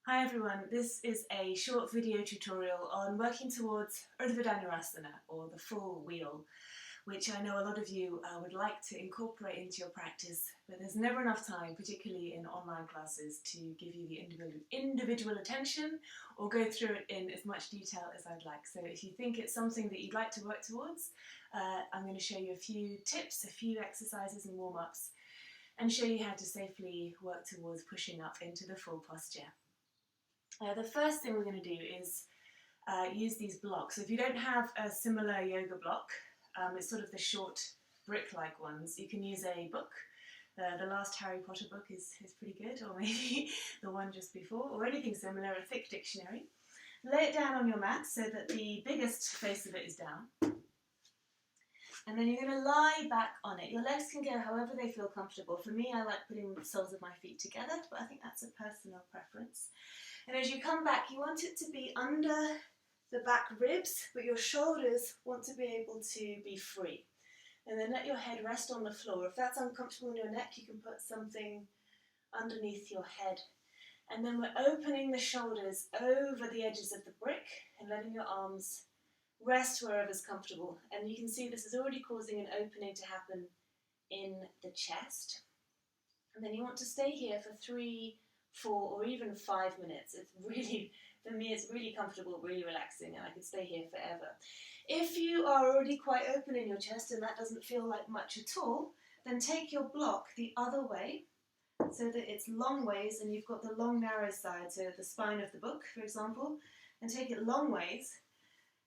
Hi everyone, this is a short video tutorial on working towards Urdhva Dhanurasana, or the full wheel, which I know a lot of you would like to incorporate into your practice, but there's never enough time, particularly in online classes, to give you the individual attention or go through it in as much detail as I'd like. So if you think it's something that you'd like to work towards, I'm going to show you a few tips, a few exercises and warm-ups, and show you how to safely work towards pushing up into the full posture. The first thing we're going to do is use these blocks. So if you don't have a similar yoga block, it's sort of the short brick-like ones, you can use a book. The last Harry Potter book is pretty good, or maybe the one just before, or anything similar, a thick dictionary. Lay it down on your mat so that the biggest face of it is down. And then you're going to lie back on it. Your legs can go however they feel comfortable. For me, I like putting the soles of my feet together, but I think that's a personal preference. And as you come back, you want it to be under the back ribs, but your shoulders want to be able to be free. And then let your head rest on the floor. If that's uncomfortable in your neck, you can put something underneath your head. And then we're opening the shoulders over the edges of the brick and letting your arms rest wherever's comfortable. And you can see this is already causing an opening to happen in the chest. And then you want to stay here for 3, 4 or even 5 minutes. It's really, for me, it's really comfortable, really relaxing, and I could stay here forever. If you are already quite open in your chest and that doesn't feel like much at all, then take your block the other way so that it's long ways and you've got the long narrow side, so the spine of the book, for example, and take it long ways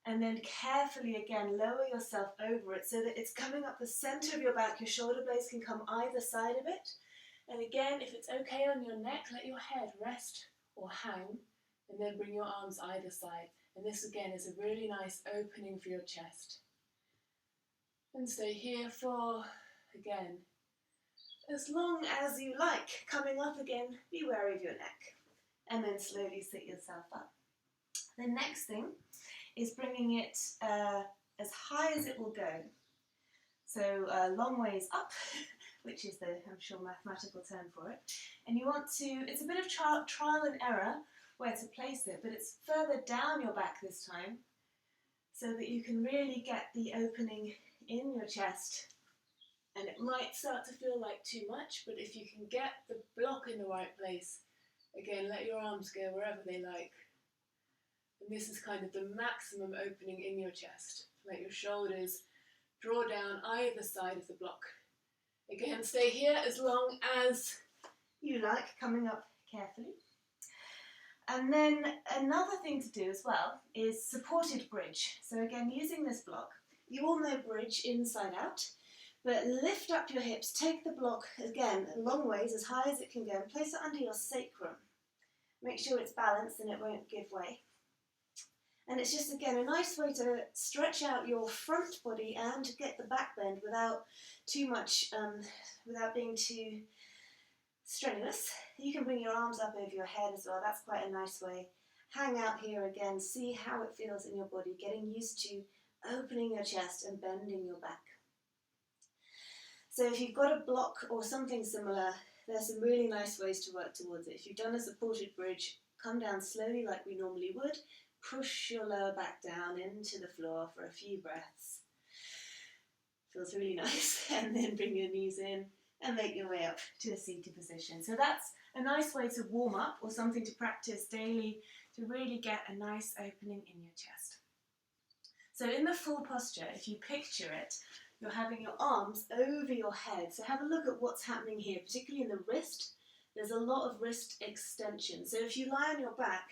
and then carefully again lower yourself over it so that it's coming up the center of your back. Your shoulder blades can come either side of it. And again, if it's okay on your neck, let your head rest or hang, and then bring your arms either side. And this again is a really nice opening for your chest. And stay here for, again, as long as you like. Coming up again, be wary of your neck. And then slowly sit yourself up. The next thing is bringing it as high as it will go. So long ways up, which is the, I'm sure, mathematical term for it. And you want to, it's a bit of trial and error where to place it, but it's further down your back this time so that you can really get the opening in your chest. And it might start to feel like too much, but if you can get the block in the right place, again, let your arms go wherever they like. And this is kind of the maximum opening in your chest. Let your shoulders draw down either side of the block. Again, stay here as long as you like, coming up carefully. And then another thing to do as well is supported bridge. So again, using this block, you all know bridge inside out, but lift up your hips, take the block again long ways, as high as it can go, and place it under your sacrum. Make sure it's balanced and it won't give way. And it's just, again, a nice way to stretch out your front body and to get the back bend without too much, without being too strenuous. You can bring your arms up over your head as well. That's quite a nice way. Hang out here again. See how it feels in your body, getting used to opening your chest and bending your back. So if you've got a block or something similar, there's some really nice ways to work towards it. If you've done a supported bridge, come down slowly like we normally would. Push your lower back down into the floor for a few breaths. Feels really nice. And then bring your knees in and make your way up to a seated position. So that's a nice way to warm up, or something to practice daily to really get a nice opening in your chest. So in the full posture, if you picture it, you're having your arms over your head. So have a look at what's happening here, particularly in the wrist. There's a lot of wrist extension. So if you lie on your back,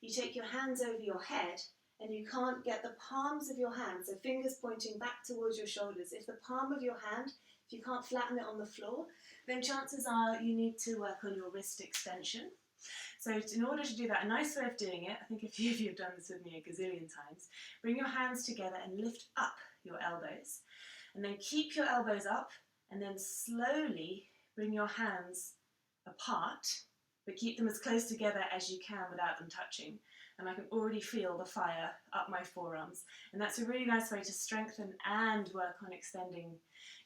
you take your hands over your head and you can't get the palms of your hands, so fingers pointing back towards your shoulders. If the palm of your hand, if you can't flatten it on the floor, then chances are you need to work on your wrist extension. So in order to do that, a nice way of doing it, I think a few of you have done this with me a gazillion times, bring your hands together and lift up your elbows. And then keep your elbows up and then slowly bring your hands apart, but keep them as close together as you can without them touching. And I can already feel the fire up my forearms. And that's a really nice way to strengthen and work on extending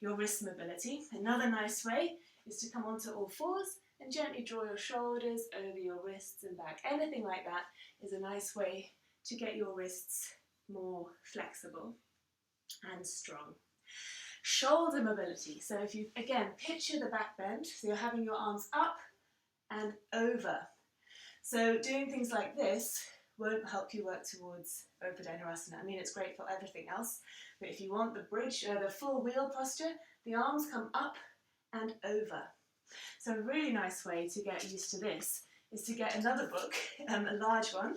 your wrist mobility. Another nice way is to come onto all fours and gently draw your shoulders over your wrists and back. Anything like that is a nice way to get your wrists more flexible and strong. Shoulder mobility. So if you, again, picture the back bend, so you're having your arms up and over. So doing things like this won't help you work towards Urdhva Dhanurasana. I mean, it's great for everything else, but if you want the bridge, the full wheel posture, the arms come up and over. So a really nice way to get used to this is to get another book, a large one,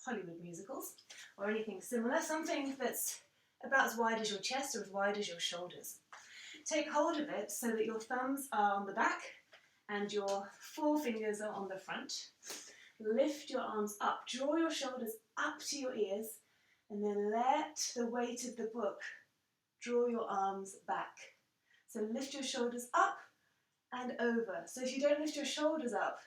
Hollywood musicals, or anything similar, something that's about as wide as your chest or as wide as your shoulders. Take hold of it so that your thumbs are on the back and your forefingers are on the front. Lift your arms up, draw your shoulders up to your ears, and then let the weight of the book draw your arms back. So lift your shoulders up and over. So if you don't lift your shoulders up,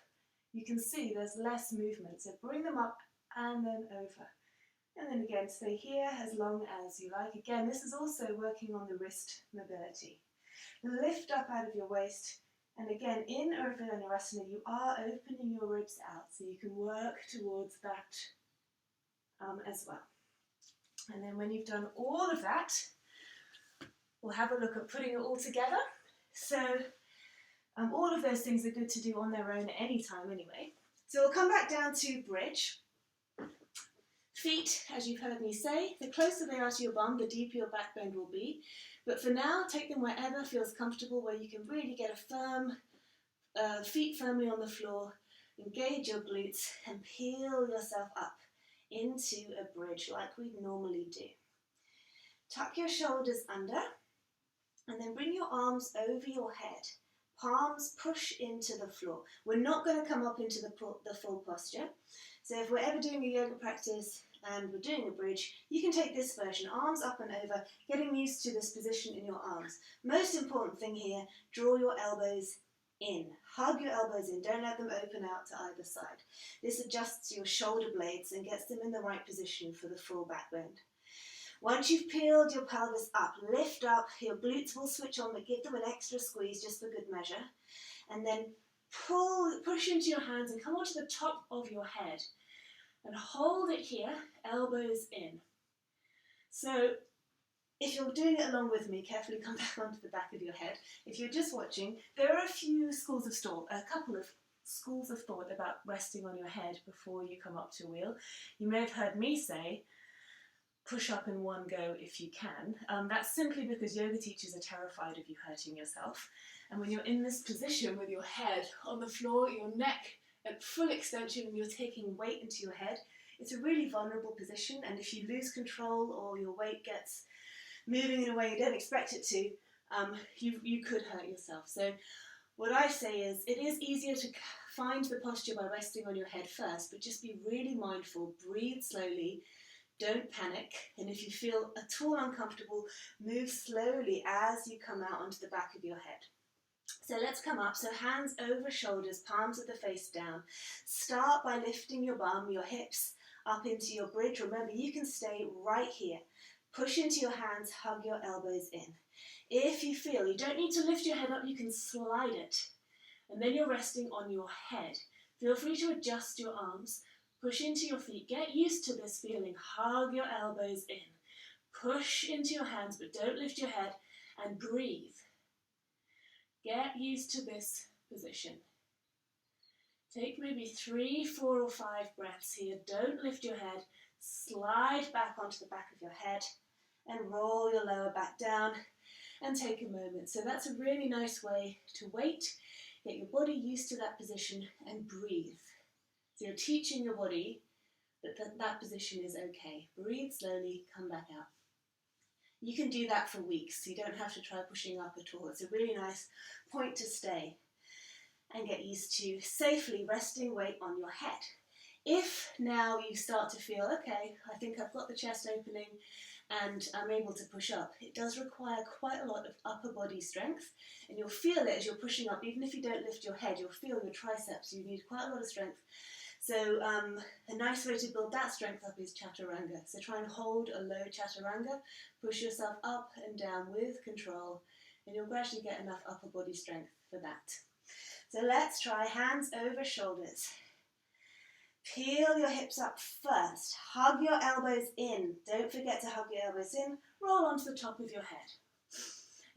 you can see there's less movement. So bring them up and then over. And then again, stay here as long as you like. Again, this is also working on the wrist mobility. Lift up out of your waist. And again, in Urdhva Dhanurasana, you are opening your ribs out, so you can work towards that as well. And then when you've done all of that, we'll have a look at putting it all together. So all of those things are good to do on their own at any time anyway. So we'll come back down to bridge. Feet, as you've heard me say, the closer they are to your bum, the deeper your back bend will be. But for now, take them wherever feels comfortable, where you can really get a firm, feet firmly on the floor, engage your glutes and peel yourself up into a bridge like we normally do. Tuck your shoulders under and then bring your arms over your head. Palms push into the floor. We're not going to come up into the full posture. So if we're ever doing a yoga practice and we're doing a bridge, you can take this version, arms up and over, getting used to this position in your arms. Most important thing here, draw your elbows in. Hug your elbows in, don't let them open out to either side. This adjusts your shoulder blades and gets them in the right position for the full back bend. Once you've peeled your pelvis up, lift up, your glutes will switch on, but give them an extra squeeze just for good measure. And then push into your hands and come onto the top of your head. And hold it here, elbows in. So if you're doing it along with me, carefully come back onto the back of your head. If you're just watching, there are a couple of schools of thought about resting on your head before you come up to a wheel. You may have heard me say, push up in one go if you can. That's simply because yoga teachers are terrified of you hurting yourself. And when you're in this position with your head on the floor, your neck at full extension and you're taking weight into your head, it's a really vulnerable position, and if you lose control or your weight gets moving in a way you don't expect it to, you could hurt yourself. So what I say is, it is easier to find the posture by resting on your head first, but just be really mindful, breathe slowly, don't panic, and if you feel at all uncomfortable, move slowly as you come out onto the back of your head. So let's come up, so hands over shoulders, palms of the face down. Start by lifting your bum, your hips up into your bridge. Remember, you can stay right here. Push into your hands, hug your elbows in. If you feel you don't need to lift your head up, you can slide it. And then you're resting on your head. Feel free to adjust your arms. Push into your feet. Get used to this feeling. Hug your elbows in. Push into your hands, but don't lift your head, and breathe. Get used to this position. Take maybe 3, 4 or 5 breaths here. Don't lift your head. Slide back onto the back of your head and roll your lower back down and take a moment. So that's a really nice way to wait, get your body used to that position and breathe. So you're teaching your body that position is okay. Breathe slowly, come back out. You can do that for weeks, so you don't have to try pushing up at all. It's a really nice point to stay and get used to safely resting weight on your head. If now you start to feel, okay, I think I've got the chest opening and I'm able to push up, it does require quite a lot of upper body strength, and you'll feel it as you're pushing up. Even if you don't lift your head, you'll feel your triceps. You need quite a lot of strength. So a nice way to build that strength up is chaturanga. So try and hold a low chaturanga, push yourself up and down with control, and you'll gradually get enough upper body strength for that. So let's try hands over shoulders. Peel your hips up first. Hug your elbows in. Don't forget to hug your elbows in. Roll onto the top of your head.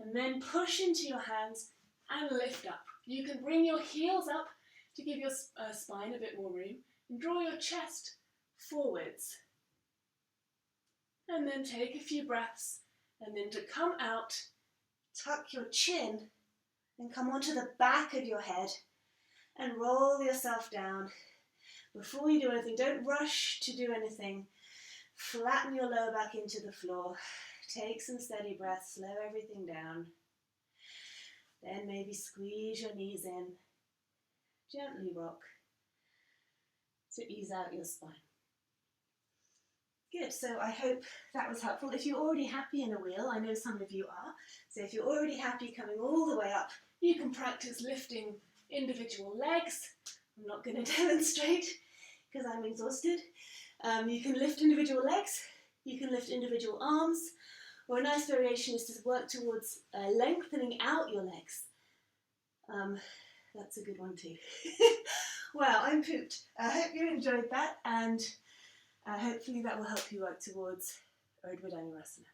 And then push into your hands and lift up. You can bring your heels up to give your spine a bit more room and draw your chest forwards. And then take a few breaths, and then to come out, tuck your chin and come onto the back of your head and roll yourself down. Before you do anything, don't rush to do anything. Flatten your lower back into the floor. Take some steady breaths, slow everything down. Then maybe squeeze your knees in. Gently rock to ease out your spine. Good, so I hope that was helpful. If you're already happy in a wheel, I know some of you are, so if you're already happy coming all the way up, you can practice lifting individual legs. I'm not going to demonstrate because I'm exhausted. You can lift individual legs, you can lift individual arms, or a nice variation is to work towards lengthening out your legs. That's a good one too. Well, I'm pooped. I hope you enjoyed that, and hopefully that will help you work towards Urdhva Dhanurasana.